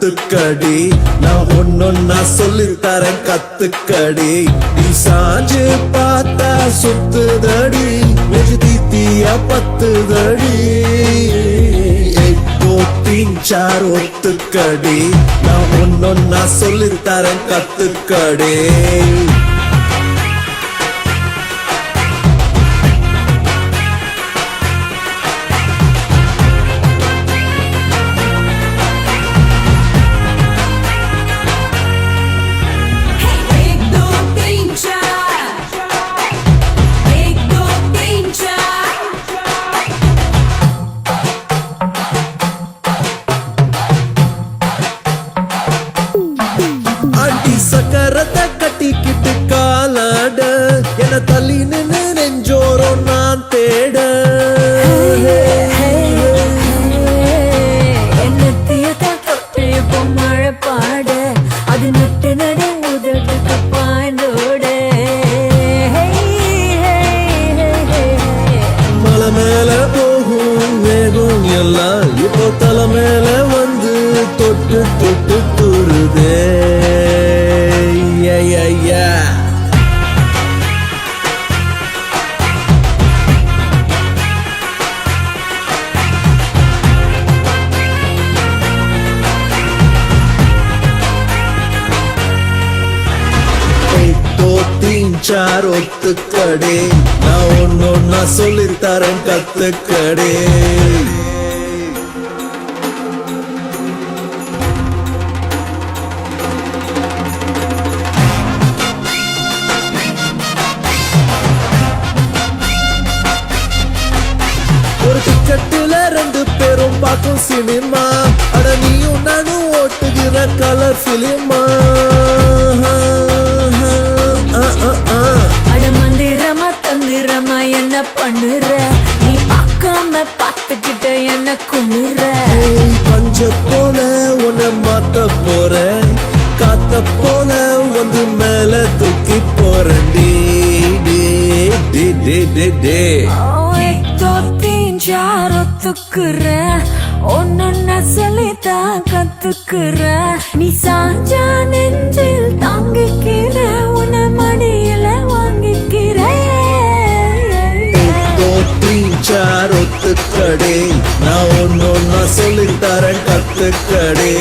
ஒத்துக்கடி நான் ஒன்னொன்னா சொல்லித்தரேன் கத்துக்கடி நீ சாஞ்சு பார்த்தா சுத்துதடி நெஞ்சு தீத்தியா பத்துதடி சார் ஒத்துக்கடி நான் ஒன்னொன்னா சொல்லித்தரேன் கத்துக்கடி சக்கரத்தை கட்டிக்கிட்டு காலாட என தள்ளி நின்று நெஞ்சோரம் நான் தேட மழை பாட அது நட்டு நட உதட்டுக்கு பாய்ந்தோட மலை மேல போகும் வேகம் எல்லாம் இப்போ தலை மேல வந்து தொட்டு தொட்டு துருதே சார் ஒத்துக்கடே நான் ஒன்னொன்னா சொல்லித்தரேன் கத்துக்கடே ஒரு டிக்கெட்டுல 2 பேரும் பார்க்கும் சினிமா அட நீயும் நானும் ஓட்டுகிற கலர் பிலிமா மந்திரமா தந்திரமா என்ன பண்ணுற நீ பார்க்காம பார்த்துக்கிட்ட என்ன குமுற பஞ்ச போல உன்னை மாத்த போறேன் காத்த போல வந்து மேல தூக்கி போறேன் ஒத்துக்குற ஒன்னு சொல்லித்தான் கத்துக்குற நீ சாஞ்சா நெஞ்சில் தாங்கிக்கிற உன்னை மடியில வாங்கிக்கிற சார் ஒத்துக்கடே நான் ஒன்னொன்னா சொல்லித்தரேன் கத்துக்கடே